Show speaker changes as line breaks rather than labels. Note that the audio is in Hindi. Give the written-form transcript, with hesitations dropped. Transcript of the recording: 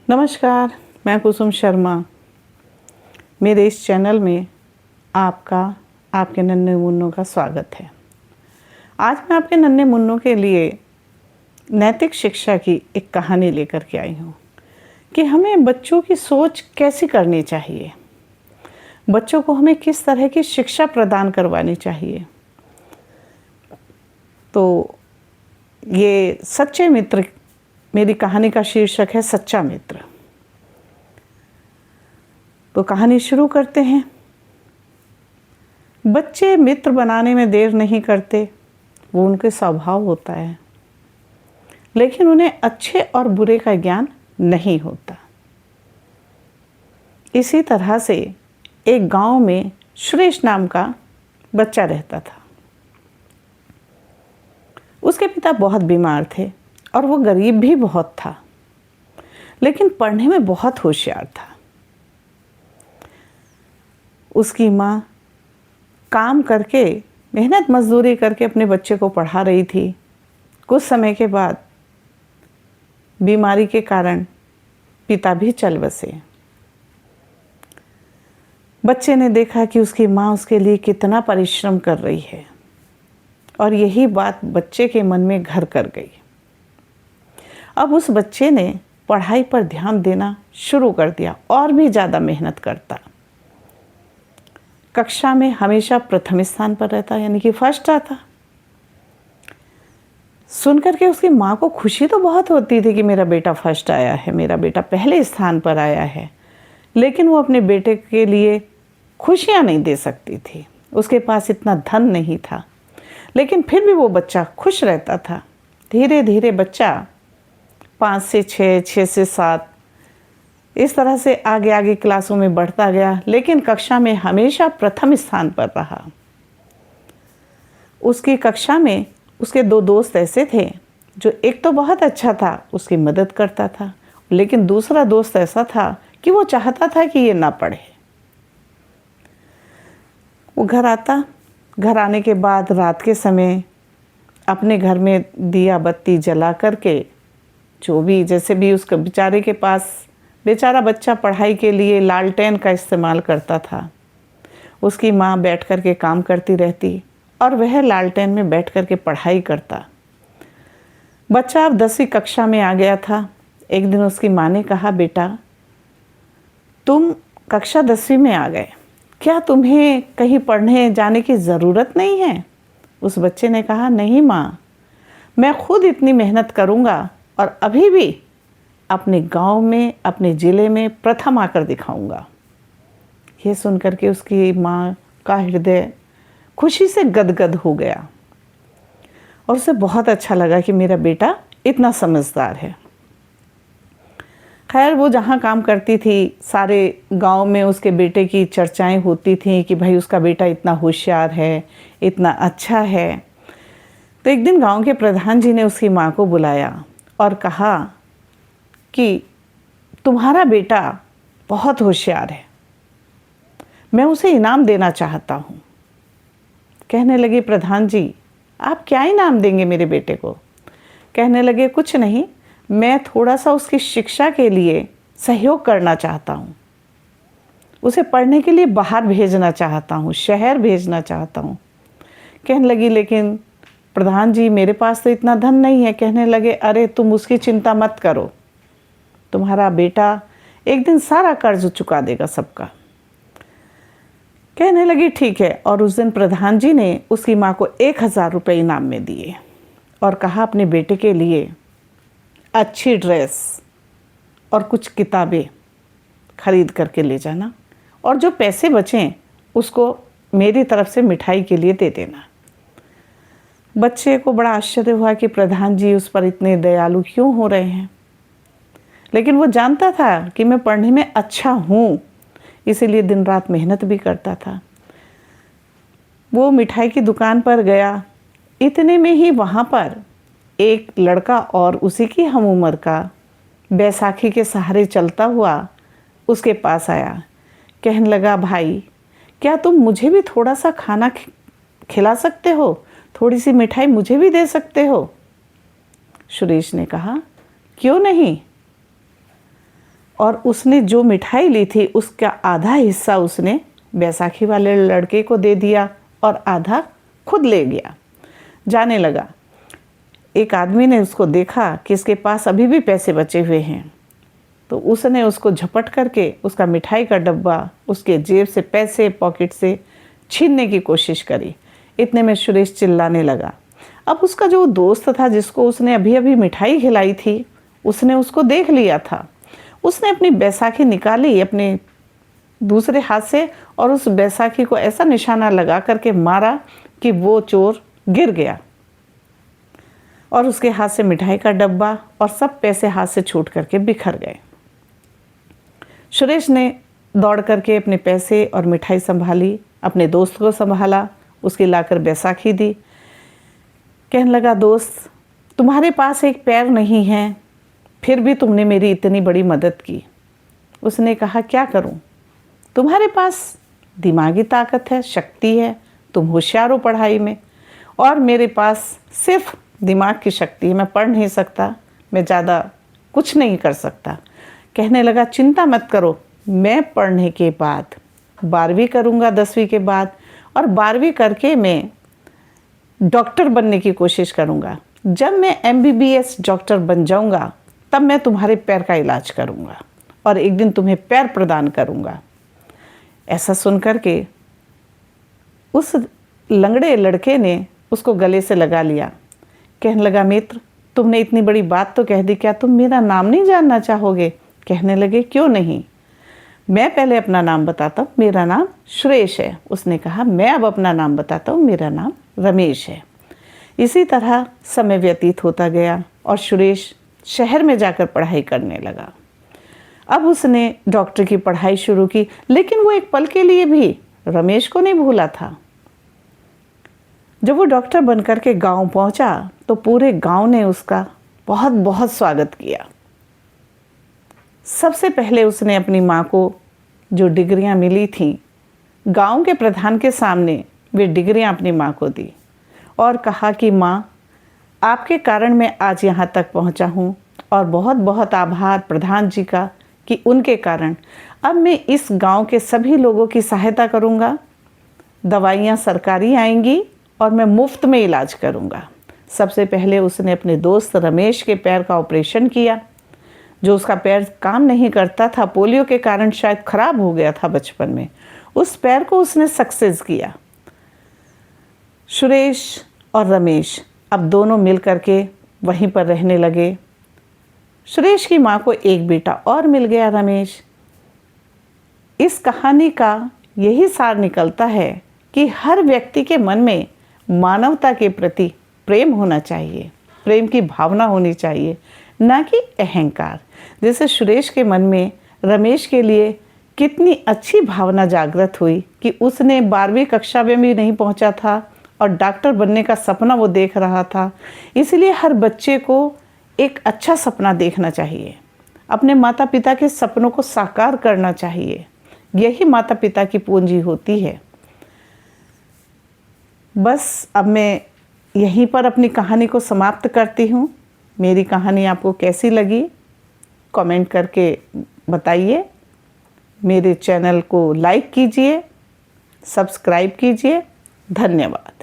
नमस्कार, मैं कुसुम शर्मा। मेरे इस चैनल में आपके नन्हे मुन्नों का स्वागत है। आज मैं आपके नन्हे मुन्नों के लिए नैतिक शिक्षा की एक कहानी लेकर के आई हूँ कि हमें बच्चों की सोच कैसी करनी चाहिए, बच्चों को हमें किस तरह की शिक्षा प्रदान करवानी चाहिए। तो ये सच्चे मित्र, मेरी कहानी का शीर्षक है सच्चा मित्र। तो कहानी शुरू करते हैं। बच्चे मित्र बनाने में देर नहीं करते, वो उनके स्वभाव होता है, लेकिन उन्हें अच्छे और बुरे का ज्ञान नहीं होता। इसी तरह से एक गांव में सुरेश नाम का बच्चा रहता था। उसके पिता बहुत बीमार थे और वो गरीब भी बहुत था, लेकिन पढ़ने में बहुत होशियार था। उसकी माँ काम करके, मेहनत मजदूरी करके अपने बच्चे को पढ़ा रही थी। कुछ समय के बाद बीमारी के कारण पिता भी चल बसे। बच्चे ने देखा कि उसकी माँ उसके लिए कितना परिश्रम कर रही है, और यही बात बच्चे के मन में घर कर गई। अब उस बच्चे ने पढ़ाई पर ध्यान देना शुरू कर दिया और भी ज़्यादा मेहनत करता। कक्षा में हमेशा प्रथम स्थान पर रहता, यानी कि फर्स्ट आता। सुनकर के उसकी माँ को खुशी तो बहुत होती थी कि मेरा बेटा फर्स्ट आया है, मेरा बेटा पहले स्थान पर आया है, लेकिन वो अपने बेटे के लिए खुशियाँ नहीं दे सकती थी। उसके पास इतना धन नहीं था, लेकिन फिर भी वो बच्चा खुश रहता था। धीरे धीरे बच्चा 5 से 6, 6 से 7 इस तरह से आगे आगे क्लासों में बढ़ता गया, लेकिन कक्षा में हमेशा प्रथम स्थान पर रहा। उसकी कक्षा में उसके 2 दोस्त ऐसे थे, जो एक तो बहुत अच्छा था, उसकी मदद करता था, लेकिन दूसरा दोस्त ऐसा था कि वो चाहता था कि ये ना पढ़े। वो घर आने के बाद रात के समय अपने घर में दिया बत्ती जला करके, जो भी जैसे भी उसका बेचारे के पास, बेचारा बच्चा पढ़ाई के लिए लालटेन का इस्तेमाल करता था। उसकी माँ बैठ कर के काम करती रहती और वह लालटेन में बैठ कर के पढ़ाई करता। बच्चा अब 10वीं कक्षा में आ गया था। एक दिन उसकी माँ ने कहा, बेटा तुम कक्षा 10वीं में आ गए, क्या तुम्हें कहीं पढ़ने जाने की ज़रूरत नहीं है? उस बच्चे ने कहा, नहीं माँ, मैं खुद इतनी मेहनत करूँगा और अभी भी अपने गांव में, अपने ज़िले में प्रथम आकर दिखाऊंगा। ये सुनकर के उसकी माँ का हृदय खुशी से गदगद हो गया और उसे बहुत अच्छा लगा कि मेरा बेटा इतना समझदार है। खैर, वो जहाँ काम करती थी, सारे गांव में उसके बेटे की चर्चाएं होती थीं कि भाई उसका बेटा इतना होशियार है, इतना अच्छा है। तो एक दिन गांव के प्रधान जी ने उसकी माँ को बुलाया और कहा कि तुम्हारा बेटा बहुत होशियार है, मैं उसे इनाम देना चाहता हूँ। कहने लगे, प्रधान जी आप क्या इनाम देंगे मेरे बेटे को? कहने लगे, कुछ नहीं, मैं थोड़ा सा उसकी शिक्षा के लिए सहयोग करना चाहता हूँ, उसे पढ़ने के लिए बाहर भेजना चाहता हूँ, शहर भेजना चाहता हूँ। कहने लगी, लेकिन प्रधान जी मेरे पास तो इतना धन नहीं है। कहने लगे, अरे तुम उसकी चिंता मत करो, तुम्हारा बेटा एक दिन सारा कर्ज चुका देगा सबका। कहने लगी, ठीक है। और उस दिन प्रधान जी ने उसकी माँ को 1000 रुपये इनाम में दिए और कहा, अपने बेटे के लिए अच्छी ड्रेस और कुछ किताबें खरीद करके ले जाना, और जो पैसे बचें उसको मेरी तरफ से मिठाई के लिए दे देना। बच्चे को बड़ा आश्चर्य हुआ कि प्रधान जी उस पर इतने दयालु क्यों हो रहे हैं, लेकिन वो जानता था कि मैं पढ़ने में अच्छा हूँ, इसीलिए दिन रात मेहनत भी करता था। वो मिठाई की दुकान पर गया। इतने में ही वहाँ पर एक लड़का और उसी की हम उम्र का बैसाखी के सहारे चलता हुआ उसके पास आया। कहने लगा, भाई क्या तुम मुझे भी थोड़ा सा खाना खिला सकते हो, थोड़ी सी मिठाई मुझे भी दे सकते हो? सुरेश ने कहा, क्यों नहीं। और उसने जो मिठाई ली थी उसका आधा हिस्सा उसने बैसाखी वाले लड़के को दे दिया और आधा खुद ले गया। जाने लगा। एक आदमी ने उसको देखा कि इसके पास अभी भी पैसे बचे हुए हैं, तो उसने उसको झपट करके उसका मिठाई का डब्बा, उसके जेब से पैसे पॉकेट से छीनने की कोशिश करी। इतने में सुरेश चिल्लाने लगा। अब उसका जो दोस्त था जिसको उसने अभी अभी मिठाई खिलाई थी, उसने उसको देख लिया था। उसने अपनी बैसाखी निकाली अपने दूसरे हाथ से और उस बैसाखी को ऐसा निशाना लगा करके मारा कि वो चोर गिर गया और उसके हाथ से मिठाई का डब्बा और सब पैसे हाथ से छूट करके बिखर गए। सुरेश ने दौड़ करके अपने पैसे और मिठाई संभाली, अपने दोस्त को संभाला, उसकी लाकर बैसाखी दी। कहने लगा, दोस्त तुम्हारे पास एक पैर नहीं है, फिर भी तुमने मेरी इतनी बड़ी मदद की। उसने कहा, क्या करूं? तुम्हारे पास दिमागी ताकत है, शक्ति है, तुम होशियार हो पढ़ाई में, और मेरे पास सिर्फ दिमाग की शक्ति है, मैं पढ़ नहीं सकता, मैं ज़्यादा कुछ नहीं कर सकता। कहने लगा, चिंता मत करो, मैं पढ़ने के बाद 12वीं करूँगा 10वीं के बाद, और 12वीं करके मैं डॉक्टर बनने की कोशिश करूँगा। जब मैं MBBS डॉक्टर बन जाऊँगा तब मैं तुम्हारे पैर का इलाज करूँगा और एक दिन तुम्हें पैर प्रदान करूँगा। ऐसा सुन कर के उस लंगड़े लड़के ने उसको गले से लगा लिया। कहने लगा, मित्र तुमने इतनी बड़ी बात तो कह दी, क्या तुम मेरा नाम नहीं जानना चाहोगे? कहने लगे, क्यों नहीं, मैं पहले अपना नाम बताता हूँ, मेरा नाम सुरेश है। उसने कहा, मैं अब अपना नाम बताता हूँ, मेरा नाम रमेश है। इसी तरह समय व्यतीत होता गया और सुरेश शहर में जाकर पढ़ाई करने लगा। अब उसने डॉक्टर की पढ़ाई शुरू की, लेकिन वो एक पल के लिए भी रमेश को नहीं भूला था। जब वो डॉक्टर बनकर के गांव पहुंचा तो पूरे गांव ने उसका बहुत बहुत स्वागत किया। सबसे पहले उसने अपनी माँ को जो डिग्रियाँ मिली थीं, गांव के प्रधान के सामने वे डिग्रियाँ अपनी माँ को दी और कहा कि माँ, आपके कारण मैं आज यहाँ तक पहुँचा हूँ और बहुत बहुत आभार प्रधान जी का कि उनके कारण अब मैं इस गांव के सभी लोगों की सहायता करूँगा। दवाइयाँ सरकारी आएंगी और मैं मुफ्त में इलाज करूँगा। सबसे पहले उसने अपने दोस्त रमेश के पैर का ऑपरेशन किया। जो उसका पैर काम नहीं करता था, पोलियो के कारण शायद खराब हो गया था बचपन में, उस पैर को उसने सक्सेस किया। सुरेश और रमेश अब दोनों मिल करके वहीं पर रहने लगे। सुरेश की माँ को एक बेटा और मिल गया, रमेश। इस कहानी का यही सार निकलता है कि हर व्यक्ति के मन में मानवता के प्रति प्रेम होना चाहिए, प्रेम की भावना होनी चाहिए, ना कि अहंकार। जैसे सुरेश के मन में रमेश के लिए कितनी अच्छी भावना जागृत हुई कि उसने 12वीं कक्षा में भी नहीं पहुंचा था और डॉक्टर बनने का सपना वो देख रहा था। इसलिए हर बच्चे को एक अच्छा सपना देखना चाहिए, अपने माता पिता के सपनों को साकार करना चाहिए। यही माता पिता की पूंजी होती है। बस अब मैं यहीं पर अपनी कहानी को समाप्त करती हूँ। मेरी कहानी आपको कैसी लगी कमेंट करके बताइए। मेरे चैनल को लाइक कीजिए, सब्सक्राइब कीजिए। धन्यवाद।